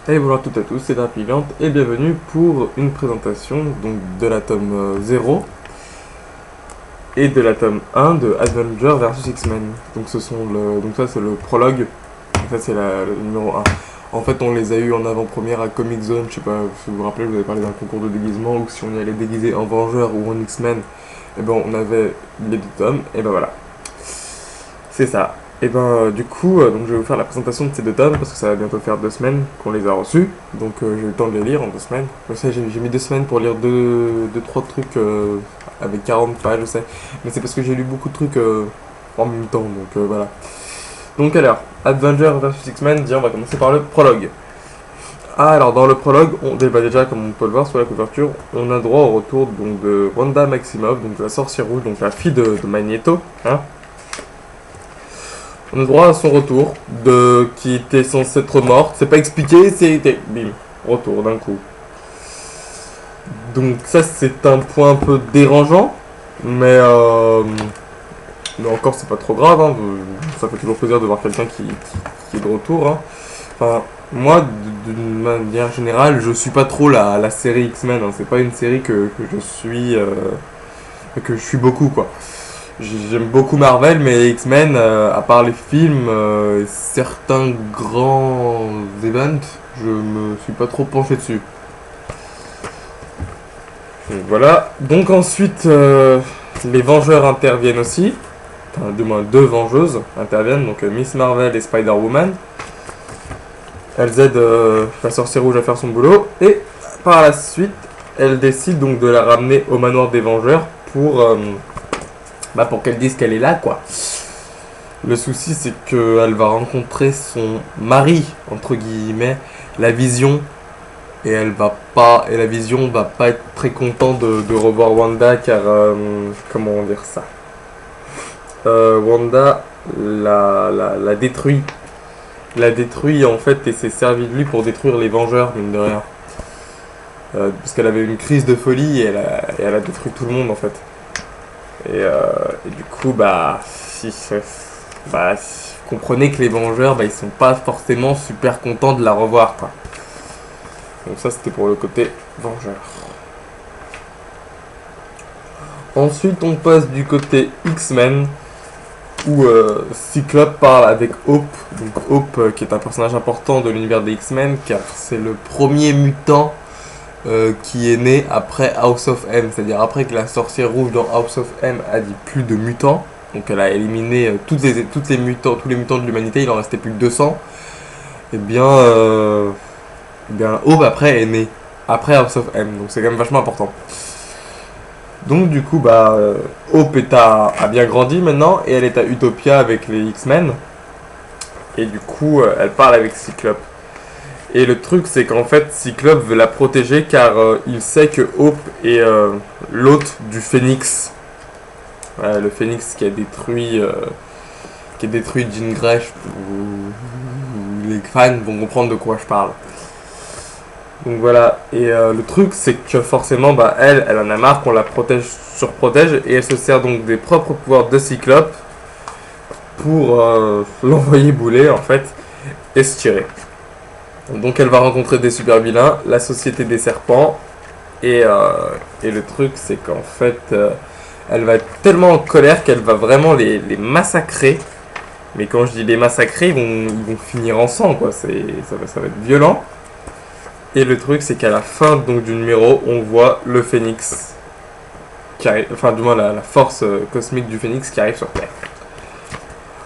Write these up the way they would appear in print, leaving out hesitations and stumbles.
Et bonjour à toutes et à tous, c'est Drapilante et bienvenue pour une présentation donc, de la tome 0 et de la tome 1 de Avenger vs X-Men. Donc, donc ça c'est le prologue, et ça c'est le numéro 1. En fait on les a eu en avant-première à Comic Zone, je sais pas si vous vous rappelez, vous avez parlé d'un concours de déguisement ou si on y allait déguiser en Vengeur ou en X-Men, et ben on avait les deux tomes, et ben voilà. C'est ça. Et ben du coup, donc je vais vous faire la présentation de ces deux tomes parce que ça va bientôt faire 2 semaines qu'on les a reçus. Donc j'ai eu le temps de les lire en 2 semaines. Je sais, j'ai mis 2 semaines pour lire trois trucs avec 40 pages, je sais. Mais c'est parce que j'ai lu beaucoup de trucs en même temps, donc voilà. Donc alors, Avenger vs X-Men, on va commencer par le prologue. Ah, alors dans le prologue, déjà comme on peut le voir sur la couverture, on a droit au retour donc, de Wanda Maximoff, donc la sorcière rouge, donc la fille de Magneto, hein. On a droit à son retour, qui était censé être morte. C'est pas expliqué, bim, retour d'un coup. Donc ça c'est un point un peu dérangeant, mais encore c'est pas trop grave, hein. Ça fait toujours plaisir de voir quelqu'un qui est de retour, hein. Enfin, moi, d'une manière générale, je suis pas trop la série X-Men, hein. C'est pas une série que je suis beaucoup, quoi. J'aime beaucoup Marvel, mais X-Men, à part les films et certains grands events, je me suis pas trop penché dessus. Donc voilà. Donc ensuite, les Vengeurs interviennent aussi. Enfin, du moins, deux Vengeuses interviennent, donc Miss Marvel et Spider-Woman. Elles aident la sorcière rouge à faire son boulot, et par la suite, elles décident donc de la ramener au manoir des Vengeurs pour qu'elle dise qu'elle est là, quoi. Le souci, c'est qu'elle va rencontrer son mari, entre guillemets, la Vision, et la Vision va pas être très content de revoir Wanda, car, comment dire ça, Wanda la détruit. La détruit, en fait, et s'est servi de lui pour détruire les Vengeurs, mine de rien. Parce qu'elle avait une crise de folie, et elle a détruit tout le monde, en fait. Et du coup, vous comprenez que les Vengeurs, ils sont pas forcément super contents de la revoir, quoi. Donc ça, c'était pour le côté Vengeur. Ensuite, on passe du côté X-Men, où Cyclope parle avec Hope. Donc Hope, qui est un personnage important de l'univers des X-Men, car c'est le premier mutant qui est né après House of M, c'est-à-dire après que la sorcière rouge dans House of M a dit plus de mutants, donc elle a éliminé tous les mutants de l'humanité, il en restait plus que 200. Et bien Hope après est né après House of M, donc c'est quand même vachement important. Donc du coup Hope a bien grandi maintenant et elle est à Utopia avec les X-Men, et du coup elle parle avec Cyclope. Et le truc, c'est qu'en fait, Cyclope veut la protéger car il sait que Hope est l'hôte du Phénix. Ouais, le Phénix qui a détruit Jean Grey. Les fans vont comprendre de quoi je parle. Donc voilà. Et le truc, c'est que forcément, elle en a marre qu'on la surprotège, et elle se sert donc des propres pouvoirs de Cyclope pour l'envoyer bouler, en fait, et se tirer. Donc elle va rencontrer des super vilains, la société des serpents, et le truc c'est qu'en fait elle va être tellement en colère qu'elle va vraiment les massacrer. Mais quand je dis les massacrer, ils vont finir en sang, quoi. Ça va être violent. Et le truc c'est qu'à la fin donc, du numéro, on voit le Phénix qui arrive, enfin du moins la force cosmique du Phénix qui arrive sur Terre.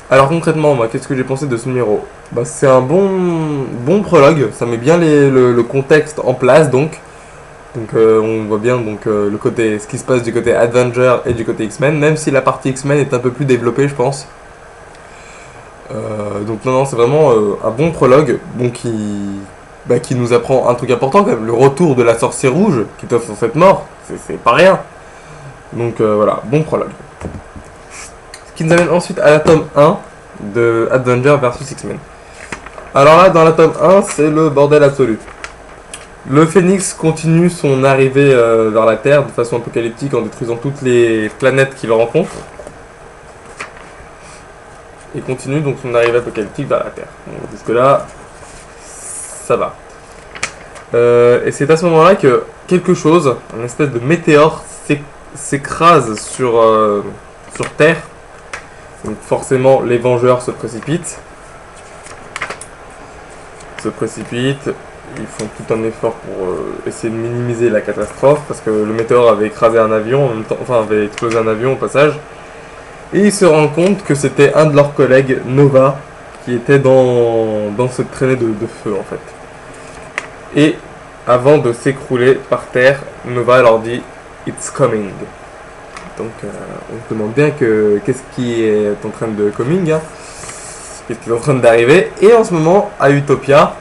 Alors concrètement, moi, qu'est-ce que j'ai pensé de ce numéro ? C'est un bon prologue, ça met bien le contexte en place, donc on voit bien ce qui se passe du côté Avenger et du côté X-Men, même si la partie X-Men est un peu plus développée, je pense. Donc non, c'est vraiment un bon prologue, qui nous apprend un truc important quand même, le retour de la sorcière rouge, qui est censée être mort, c'est pas rien. Donc voilà, bon prologue. Ce qui nous amène ensuite à la tome 1 de Avenger vs X-Men. Alors là, dans la tome 1, c'est le bordel absolu. Le Phénix continue son arrivée vers la Terre de façon apocalyptique en détruisant toutes les planètes qu'il rencontre. Et continue donc son arrivée apocalyptique vers la Terre. Donc, jusque là, ça va. Et c'est à ce moment-là que quelque chose, une espèce de météore, s'écrase sur Terre. Donc forcément, les Vengeurs se précipitent, ils font tout un effort pour essayer de minimiser la catastrophe, parce que le météore avait écrasé un avion, en même temps, enfin avait explosé un avion au passage, et ils se rendent compte que c'était un de leurs collègues, Nova, qui était dans cette traînée de feu en fait. Et avant de s'écrouler par terre, Nova leur dit It's coming. Donc on se demande bien qu'est-ce qui est en train de coming, hein. Qu'est-ce qui est en train d'arriver. Et en ce moment, à Utopia,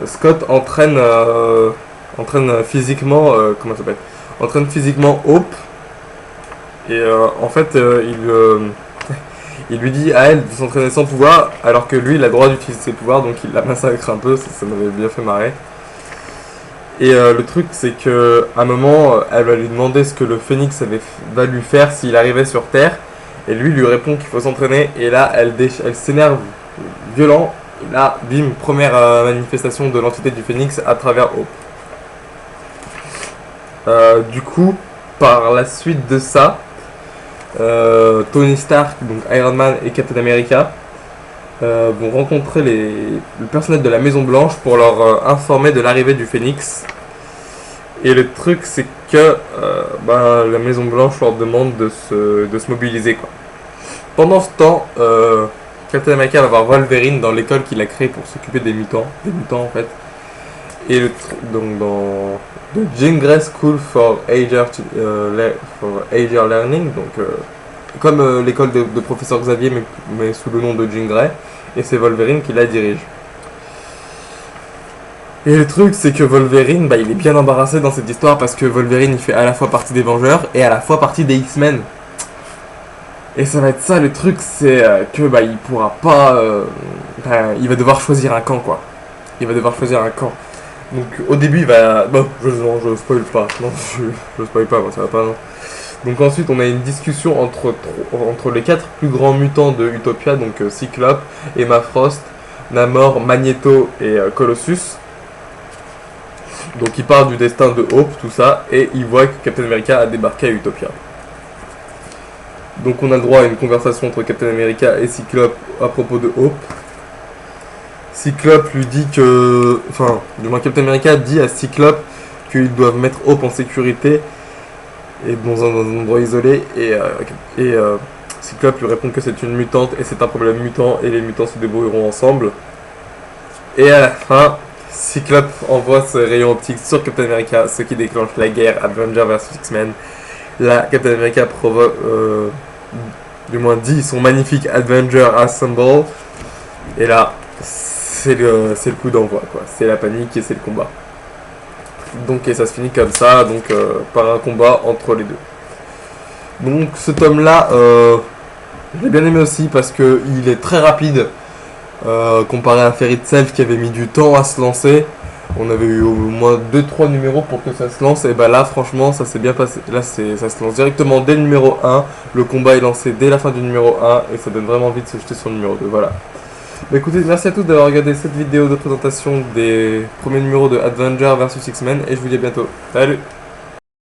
Scott entraîne physiquement, comment ça s'appelle, entraîne physiquement Hope. Et en fait, il lui dit à elle de s'entraîner sans pouvoir, alors que lui, il a le droit d'utiliser ses pouvoirs, donc il la massacre un peu, ça m'avait bien fait marrer. Et le truc, c'est que à un moment, elle va lui demander ce que le phénix va lui faire s'il arrivait sur Terre. Et lui répond qu'il faut s'entraîner. Et là, elle s'énerve violent. Et là, bim, première manifestation de l'entité du phénix à travers Hope. Du coup, par la suite de ça, Tony Stark, donc Iron Man et Captain America, vont rencontrer le personnel de la Maison Blanche pour leur informer de l'arrivée du Phénix. Et le truc, c'est que la Maison Blanche leur demande de se mobiliser, quoi. Pendant ce temps, Captain America va voir Wolverine dans l'école qu'il a créée pour s'occuper des mutants en fait. Et donc dans The Jean Grey School for Ager Learning, donc comme l'école de professeur Xavier, mais sous le nom de Jean Grey, et c'est Wolverine qui la dirige. Et le truc, c'est que Wolverine, il est bien embarrassé dans cette histoire parce que Wolverine, il fait à la fois partie des Vengeurs et à la fois partie des X-Men. Et ça va être ça le truc, c'est que il pourra pas, il va devoir choisir un camp, quoi. Il va devoir choisir un camp. Donc au début, il va, je spoil pas, non, je spoil pas, moi ça va pas, non. Donc ensuite, on a une discussion entre les 4 plus grands mutants de Utopia, donc Cyclope, Emma Frost, Namor, Magneto et Colossus. Donc il parle du destin de Hope, tout ça, et il voit que Captain America a débarqué à Utopia. Donc on a le droit à une conversation entre Captain America et Cyclope à propos de Hope. Cyclope lui dit que... Enfin, du moins Captain America dit à Cyclope qu'ils doivent mettre Hope en sécurité et dans un endroit isolé, et Cyclope lui répond que c'est une mutante et c'est un problème mutant et les mutants se débrouilleront ensemble. Et à la fin, Cyclope envoie ses rayons optiques sur Captain America, ce qui déclenche la guerre Avengers vs X-Men. Là, Captain America dit son magnifique Avenger Assemble. Et là, c'est le coup d'envoi, quoi. C'est la panique et c'est le combat. Donc, et ça se finit comme ça, donc par un combat entre les deux. Donc, ce tome-là, je l'ai bien aimé aussi parce que il est très rapide. Comparé à Fairy Tail qui avait mis du temps à se lancer, on avait eu au moins 2-3 numéros pour que ça se lance, et là franchement ça s'est bien passé. Là ça se lance directement dès le numéro 1, le combat est lancé dès la fin du numéro 1 et ça donne vraiment envie de se jeter sur le numéro 2, voilà. Écoutez, merci à tous d'avoir regardé cette vidéo de présentation des premiers numéros de Avengers vs X-Men et je vous dis à bientôt. Salut!